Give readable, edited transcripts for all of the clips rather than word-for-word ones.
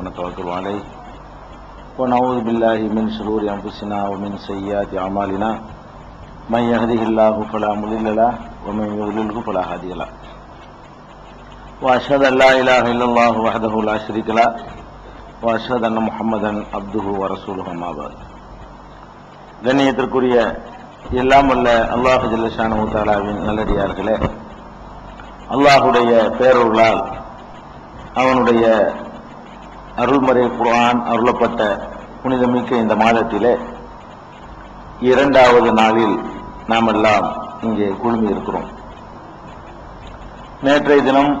ونتوكل عليه ونعوذ بالله من شرور أنفسنا ومن سيئات أعمالنا من يهده الله فلا مضل له ومن يضلله فلا هادي له وأشهد أن لا إله إلا الله وحده لا شريك له وأشهد أن محمدا عبده ورسوله أما بعد. கண்ணியத்திற்குரிய எல்லாம் வல்ல அல்லாஹ் ஜல்ல ஷானஹு தஆலாவின் நல்லடியார்களே, அல்லாஹுடைய பேரருளால் அவனுடைய அருள்மறை குர்ஆன் அருளப்பட்ட புனிதமிக்க இந்த மாதத்திலே இரண்டாவது நாளில் நாம் எல்லாம் இங்கே குழுமி இருக்கிறோம். நேற்றைய தினம்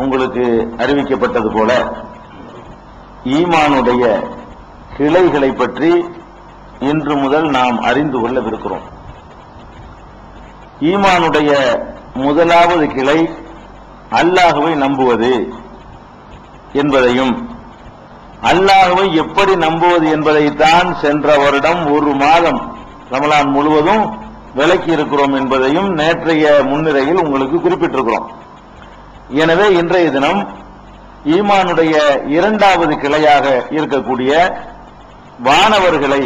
உங்களுக்கு அறிவிக்கப்பட்டது போல ஈமானுடைய கிளைகளை பற்றி இன்று முதல் நாம் அறிந்து கொள்ளவிருக்கிறோம். ஈமானுடைய முதலாவது கிளை அல்லாஹ்வை நம்புவது என்பதையும், அல்லாஹ்வை எப்படி நம்புவது என்பதைத்தான் சென்ற வருடம் ஒரு மாதம் ரமலான் முழுவதும் விளக்கி இருக்கிறோம் என்பதையும் நேற்றைய முன்னிலையில் உங்களுக்கு குறிப்பிட்டிருக்கிறோம். எனவே இன்றைய தினம் ஈமானுடைய இரண்டாவது கிளையாக இருக்கக்கூடிய வானவர்களை,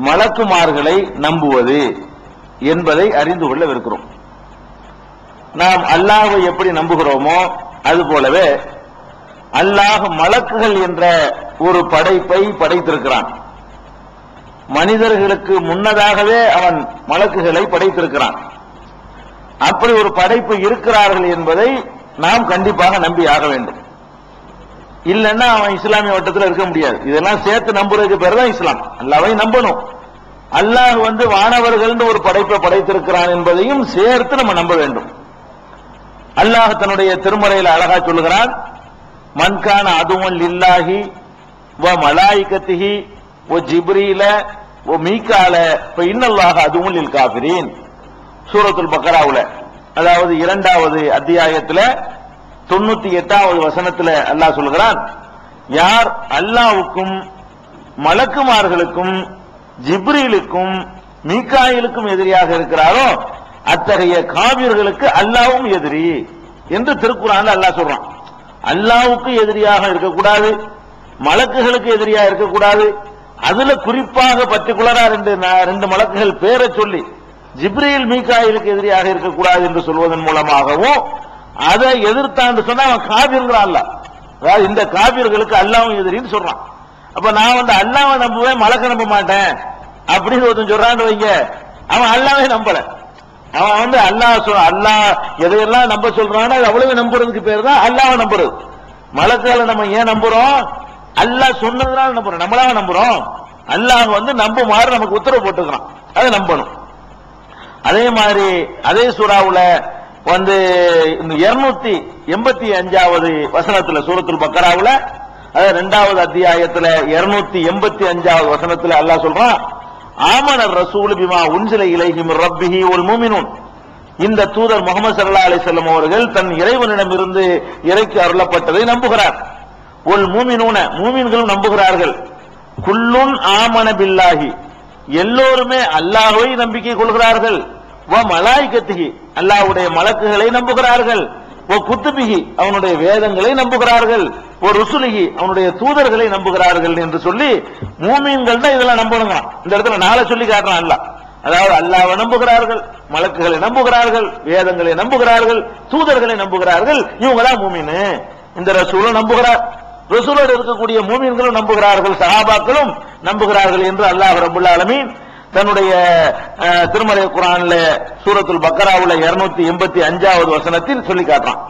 மலக்குமார்களை நம்புவது என்பதை அறிந்து கொள்ளவிருக்கிறோம். நாம் அல்லாஹ்வை எப்படி நம்புகிறோமோ அதுபோலவே அல்லாஹ் மலக்குகள் என்ற ஒரு படைப்பை படைத்திருக்கிறான். மனிதர்களுக்கு முன்னதாகவே அவன் மலக்குகளை படைத்திருக்கிறான். அப்படி ஒரு படைப்பு இருக்கிறார்கள் என்பதை நாம் கண்டிப்பாக நம்பி ஆக வேண்டும். இல்லைன்னா அவன் இஸ்லாமிய வட்டத்தில் இருக்க முடியாது. இதெல்லாம் சேர்த்து நம்புறதுக்கு பேர் தான் இஸ்லாம். அல்லாஹ்வை நம்பணும். அல்லாஹ் வானவர்கள் ஒரு படைப்பை படைத்திருக்கிறான் என்பதையும் சேர்த்து நம்ம நம்ப வேண்டும். அல்லாஹ் தன்னுடைய திருமறையில் அழகா சொல்லுகிறான், மன்கான அதுவன் லில்லாஹி வ மலாயிகத்திஹி வ ஜிப்ரீல வ மீகால ஃப இன்னல்லாஹ அதுவன் லில் காஃபிரீன். சூரத்துல் பக்ராவுல, அதாவது இரண்டாவது அத்தியாயத்தில் 98வது வசனத்தில் அல்லாஹ் சொல்கிறான், யார் அல்லாஹ்வுக்கும் மலக்குமார்களுக்கும் ஜிப்ரீலுக்கும் மீகாயிலுக்கும் எதிரியாக இருக்கிறாரோ அத்தகைய காபிர்களுக்கு அல்லாஹ்வும் எதிரி என்று திருக்குர்ஆன்ல அல்லாஹ் சொல்றான். அல்லாஹ்வுக்கு எதிரியாக இருக்கக்கூடாது, மலக்குகளுக்கு எதிரியாக இருக்கக்கூடாது. அதுல குறிப்பாக பர்டிகுலரா ரெண்டு மலக்குகள் பேரை சொல்லி ஜிப்ரீல் மீகாயிலுக்கு எதிரியாக இருக்கக்கூடாது என்று சொல்வதன் மூலமாகவும் அதை எதிர்த்தான்னு சொன்னா அவன் காபிர்கள் அல்ல, அதாவது இந்த காபிர்களுக்கு அல்லாஹ்வும் எதிரின்னு சொல்றான். அப்ப நான் அல்லாஹ்வை நம்புவேன், மலக்க நம்ப மாட்டேன் அப்படின்னு ஒருத்தன் சொல்றான்னு வைங்க, அவன் அல்லாஹ்வை நம்பல. அவன் அல்லாஹ் எதையெல்லாம் நம்ப சொல்றானோ அது அவ்வளவு நம்புறதுக்கு பேர் தான் அல்லாஹ்வை நம்புறது. மலக்குகளை நம்ம ஏன் நம்புறோம்? அல்லாஹ் சொன்னதுனால நம்புறோம், நம்மளாக நம்புறோம். அல்லாஹ் நம்புமாறு நமக்கு உத்தரவு போட்டுக்கிறான், அதை நம்பணும். அதே மாதிரி அதே சூராவுல 285வது வசனத்துல, சூரத்துல் பக்ராவுல இரண்டாவது அத்தியாயத்துல 285வது வசனத்துல அல்லாஹ் சொல்றான், ஆமனர் ரசூல் பிமா உன்சில இலைஹி மிர் ரப்பிஹி வல் முஃமினூன். இந்த தூதர் முஹம்மது ஸல்லல்லாஹு அலைஹி வஸல்லம் அவர்கள் தன் இறைவனிடமிருந்து இறைக்கு அருளப்பட்டதை நம்புகிறார். வல் முஃமினூன, மூமின்களும் நம்புகிறார்கள். குல்லுன் ஆமன பில்லாஹி, எல்லோருமே அல்லாஹ்வை நம்பிக்கை கொள்கிறார்கள். வ மலாயிகத்திஹி, அல்லாஹ்வுடைய மலக்குகளை நம்புகிறார்கள். வ குத்துபிஹி, அவனுடைய வேதங்களை நம்புகிறார்கள். வ ருசுலிஹி, அவனுடைய தூதர்களை நம்புகிறார்கள் என்று சொல்லி மூமின்கள் தான் இதெல்லாம் நம்பணுங்க. இந்த இடத்துல நாளை சொல்லி காட்டுறான் அல்லாஹ். அதாவது அல்லாஹ்வை நம்புகிறார்கள், மலக்குகளை நம்புகிறார்கள், வேதங்களை நம்புகிறார்கள், தூதர்களை நம்புகிறார்கள். இவங்க தான் மூமின். இந்த ரசூலும் நம்புகிறார், ரசூலோடு இருக்கக்கூடிய மூமின்களும் நம்புகிறார்கள், சஹாபாக்களும் நம்புகிறார்கள் என்று அல்லாஹ் ரப்பல் ஆலமீன் தன்னுடைய திருமறை குர்ஆன்ல சூரத்துல் பக்ராவுல 285வது வசனத்தில் சொல்லி காட்டுறான்.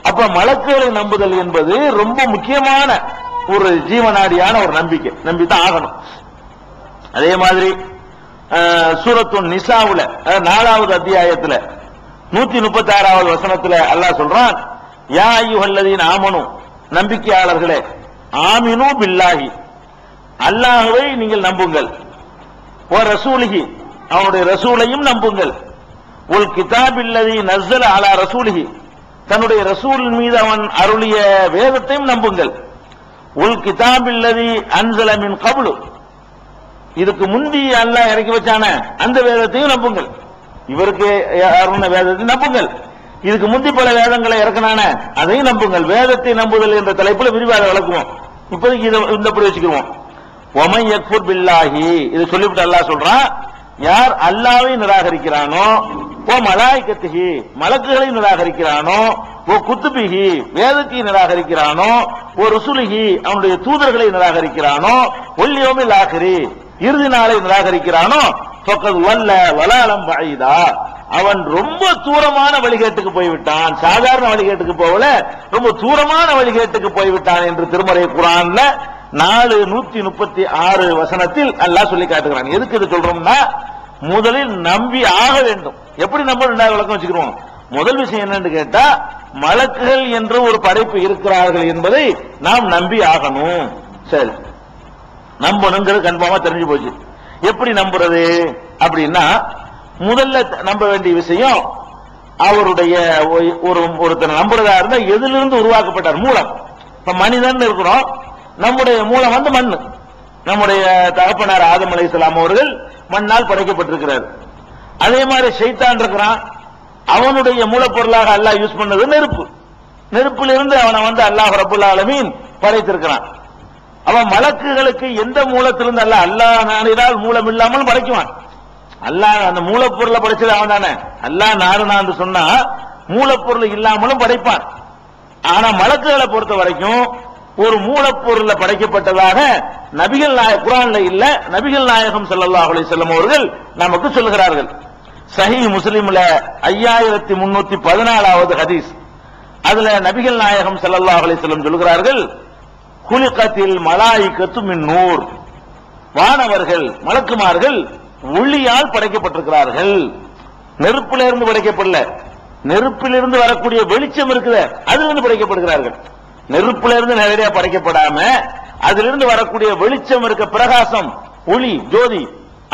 அப்ப மலக்குகளை நம்புதல் என்பது ரொம்ப முக்கியமான ஒரு ஜீவனாடியான ஒரு நம்பிக்கை, நம்பித்தான் ஆகணும். அதே மாதிரி சூரத்துன் நிசாவுல 4வது அத்தியாயத்துல 136வது வசனத்துல அல்லாஹ் சொல்றான், யா அய்யுஹல்லதீன ஆமனு, நம்பிக்கையாளர்களே, ஆமினு பில்லாஹி, அல்லாஹ்வை நீங்கள் நம்புங்கள். வ ரசூலிஹி, அவனுடைய ரசூலையும் நம்புங்கள். உல் கிதாபில்லதி நஸ்ஸல அலா ரசூலிஹி, தன்னுடைய ரசூல் மீது அவன் அருளிய வேதத்தையும் நம்புங்கள். உல் கிதாபில்லதி அன்ஸல மின் கப்லு, இதுக்கு முந்தி அல்லாஹ் இறக்கி வச்சான அந்த வேதத்தையும் நம்புங்கள். இவருக்கு அருளின வேதத்தை நம்புங்கள். இதுக்கு முந்தி பல வேதங்களை இறக்கினான அதையும் நம்புங்கள். வேதத்தை நம்புதல் என்ற தலைப்பில் விரிவாக விளக்குவோம். இப்போதைக்கு இந்த படி வச்சுக்குவோம். ஒமை யக்ஃபுர் பில்லாஹி, இது சொல்லிவிட்டு அல்லாஹ் சொல்றான், யார் அல்லாஹ்வை நிராகரிக்கிறானோ, ஓ மலாயிகத்திஹி மலக்குகளை நிராகரிக்கிறானோ, ஓ குத்துபிஹி வேதத்தை நிராகரிக்கிறானோ, ஓ ருசுலிஹி அவனுடைய தூதர்களை நிராகரிக்கிறானோ, ஒல் யௌமில் ஆகிரி இறுதி நாளை நிராகரிக்கிறானோ, ஃபக்கத் வல்ல வலாலம் பஈதா அவன் ரொம்ப தூரமான வழிகேட்டுக்கு போய்விட்டான். சாதாரண வழிகேட்டுக்கு போகல, ரொம்ப தூரமான வழிகேட்டுக்கு போய்விட்டான் என்று திருமறை குர்ஆன்ல 4:136 வசனத்தில் அல்லாஹ் சொல்லி காட்டுகிறான். எதுக்கு இது சொல்றோம்னா, முதலில் நம்பி ஆக வேண்டும். எப்படி நம்ம ரெண்டாவது விளக்கம் வச்சுக்கிறோம். முதல் விஷயம் என்னன்னு கேட்டா, மலக்குகள் என்று ஒரு படைப்பு இருக்கிறார்கள் என்பதை நாம் நம்பி ஆகணும். சரி, நம்பணுங்கிறது கன்ஃபார்மா தெரிஞ்சு போச்சு. எப்படி நம்புறது அப்படின்னா, முதல்ல நம்ப வேண்டிய விஷயம், அவருடைய ஒருத்தர் நம்புறதா இருந்தா எதிலிருந்து உருவாக்கப்பட்டார் மூலம். இப்ப மனிதன் இருக்கிறோம், நம்முடைய மூலம் வந்து மண். நம்முடைய தகப்பனார் ஆதம் அலைஹிஸ்ஸலாம் அவர்கள் மண்ணால் படைக்கப்பட்டிருக்கிறார். அதே மாதிரி ஷைத்தான் இருக்கிறான், அவனுடைய மூலப்பொருளாக அல்லாஹ் யூஸ் பண்ணது நெருப்பு. நெருப்பிலிருந்து அவனை வந்து அல்லாஹ் ரப்பல் ஆலமீன் படைத்திருக்கிறான். அவன் மலக்குகளுக்கு எந்த மூலத்திலிருந்து அல்லாஹ் நாடினால் மூலம் இல்லாமல் படைக்குவான். அல்லாஹ் அந்த மூலப்பொருளை படைச்சது அவன் தானே. அல்லாஹ் நாடுனான்னு சொன்னா மூலப்பொருள் இல்லாமலும் படைப்பான். ஆனா மலக்குகளை பொறுத்த வரைக்கும் ஒரு மூலப்பொருள படைக்கப்பட்டதாக நபிகள் குர்ஆன்ல இல்ல, நபிகள் நாயகம் ஸல்லல்லாஹு அலைஹி வஸல்லம் அவர்கள் நமக்கு சொல்கிறார்கள். சஹீஹ் முஸ்லிம்ல 5314வது ஹதீஸ். அதுல நபிகள் நாயகம் ஸல்லல்லாஹு அலைஹி வஸல்லம் சொல்கிறார்கள், குலிகத்தில் மலாயிகத்து மின் நூர், வானவர்கள் மலக்குமார்கள் ஒளியால் படைக்கப்பட்டிருக்கிறார்கள். நெருப்பிலிருந்து படைக்கப்படல, நெருப்பிலிருந்து வரக்கூடிய வெளிச்சம் இருக்குது, அதிலிருந்து படைக்கப்படுகிறார்கள். நெருப்பிலிருந்து நேரடியாக படைக்கப்படாம அதிலிருந்து வரக்கூடிய வெளிச்சம் இருக்க பிரகாசம், ஒளி, ஜோதி,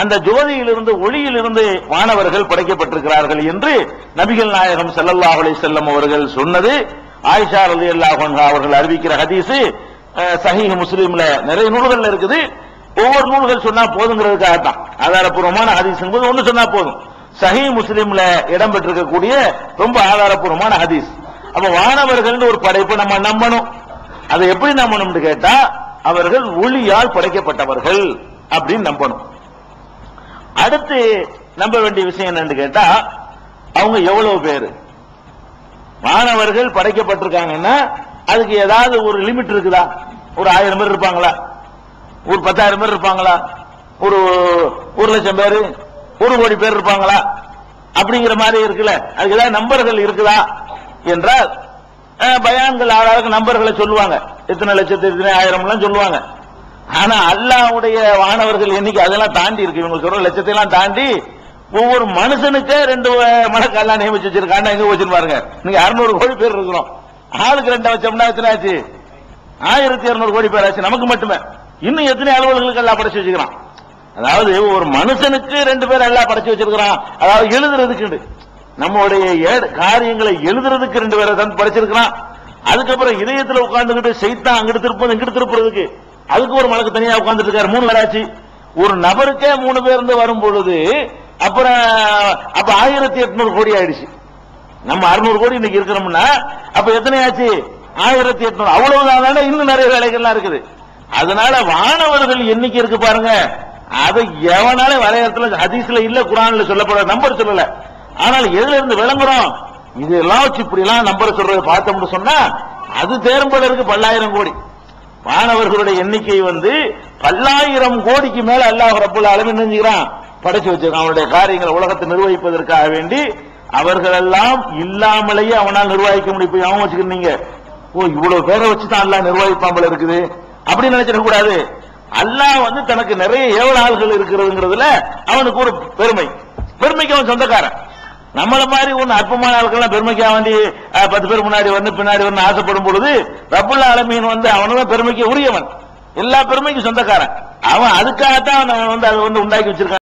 அந்த ஜோதியிலிருந்து ஒளியிலிருந்து வானவர்கள் படைக்கப்பட்டிருக்கிறார்கள் என்று நபிகள் நாயகம் ஸல்லல்லாஹு அலைஹி வஸல்லம் அவர்கள் சொன்னது ஆயிஷா ரலியல்லாஹு அன்ஹா அவர்கள் அறிவிக்கிற ஹதீஸ். சஹீஹ் முஸ்லிம்ல நிறைய நூல்கள் இருக்குது. ஒவ்வொரு நூல்கள் சொன்னா போதுங்கிறதுக்காக தான், ஆதாரப்பூர்வமான ஹதீஸ் என்பது ஒன்று சொன்னா போதும். சஹீஹ் முஸ்லிம்ல இடம்பெற்றிருக்கக்கூடிய ரொம்ப ஆதாரப்பூர்வமான ஹதீஸ். அப்ப வானவர்கள் ஒரு படைப்பு நம்ம நம்பணும். அதை எப்படி நம்பணும்னு கேட்டா, அவர்கள் ஒளியால் படைக்கப்பட்டவர்கள் அப்படின்னு நம்பணும். அடுத்து நம்ப வேண்டிய விஷயம் என்னன்னு கேட்டா, அவங்க எவ்வளவு பேரு வானவர்கள் படைக்கப்பட்டிருக்காங்கன்னா அதுக்கு ஏதாவது ஒரு லிமிட் இருக்குதா? ஒரு 1000 பேர் இருப்பாங்களா? ஒரு 10,000 பேர் இருப்பாங்களா? ஒரு 1,00,000 பேர், 1 கோடி பேர் இருப்பாங்களா? அப்படிங்கிற மாதிரி இருக்குல்ல, அதுக்கு ஏதாவது நம்பர்கள் இருக்குதா என்றால் பயான்கள் ஆளாளுக்கு நம்பர்களை சொல்லுவாங்க, எத்தனை லட்சத்து எத்தனை ஆயிரம் சொல்லுவாங்க. ஆனா அல்லாஹ்வுடைய வானவர்கள் எண்ணிக்கை அதெல்லாம் தாண்டி இருக்கு. இவங்க சொல்ற லட்சத்தை எல்லாம் தாண்டி ஒவ்வொரு மனுஷனுக்கே 2 மடக்கு எல்லாம் நியமிச்சு வச்சிருக்காங்க. எங்க வச்சுன்னு பாருங்க, நீங்க 600 கோடி பேர் இருக்கிறோம், ஆளுக்கு 2 வச்சோம்னா எத்தனை ஆச்சு? 1200 கோடி பேர் ஆச்சு நமக்கு மட்டுமே. இன்னும் எத்தனை அலுவலர்களுக்கு எல்லாம் படைச்சு வச்சுக்கிறான். அதாவது ஒரு மனுஷனுக்கு 2 பேர் எல்லாம் படைச்சு வச்சிருக்கிறான். அதாவது எழுதுறதுக்கு, நம்முடைய காரியங்களை எழுதுறதுக்கு 2 பேரை தான் படைச்சிருக்கிறான். அதுக்கப்புறம் இதயத்துல உட்கார்ந்துகிட்டு சைத்தான் அங்கிட்டு திருப்பது இங்கிட்டு திருப்புறதுக்கு அதுக்கு ஒரு மலக்கு தனியா உட்கார்ந்துட்டு இருக்காரு. 3 பேர் ஆச்சு. ஒரு நபருக்கே 3 பேர் வரும் பொழுது அப்புறம் அப்ப 1800 கோடி ஆயிடுச்சு. நம்ம 600 கோடி இன்னைக்கு இருக்கிறோம்னா அப்ப எத்தனை ஆச்சு? 1800. அவ்வளவுதான். இன்னும் நிறைய வேலைகள்லாம் இருக்குது. அதனால வானவர்கள் எண்ணிக்கை இருக்கு பாருங்க, அதை எவனால வரையறதுல ஹதீஸ்ல இல்ல, குர்ஆன்ல சொல்லப்பட நம்பர் சொல்லல. ஆனால் எதுல இருந்து விளங்குறோம்? இதெல்லாம் வச்சு இப்படி எல்லாம் நம்பர் சொல்றது பார்த்தோம்னு சொன்னா அது தேர்ந்தெடுக்க இருக்கு 10,000 கோடி. வானவர்களுடைய எண்ணிக்கை 10,000 கோடிக்கு மேல அல்லாஹ் ரப்பல் ஆலமீன் நினைக்கிறான் படைச்சு வச்சிருக்கான். அவனுடைய காரியங்களை உலகத்தை நிர்வகிப்பதற்காக வேண்டி அவர்கள் எல்லாம் இல்லாமலேயே அவனால் நிர்வகிக்க முடியும். அவன் வச்சுக்கிறீங்க, ஓ இவ்வளவு பேரை வச்சுதான் அல்லாஹ் நிர்வகிப்பாமல் இருக்குது அப்படின்னு நினைச்சிட கூடாது. அல்லாஹ் தனக்கு நிறைய ஏவலாள்கள் இருக்கிறதுங்கிறதுல அவனுக்கு ஒரு பெருமைக்கு அவன் சொந்தக்காரன். நம்மள மாதிரி ஒன்னு அற்பமான ஆட்கள் பெருமைக்காக வேண்டி 10 பேர் முன்னாடி பின்னாடி ஆசைப்படும் பொழுது ரப்புல் ஆலமீன் அவனதான் பெருமைக்கு உரியவன், எல்லா பெருமைக்கும் சொந்தக்காரன். அவன் அதுக்காகத்தான் அதை உண்டாக்கி வச்சிருக்கான்.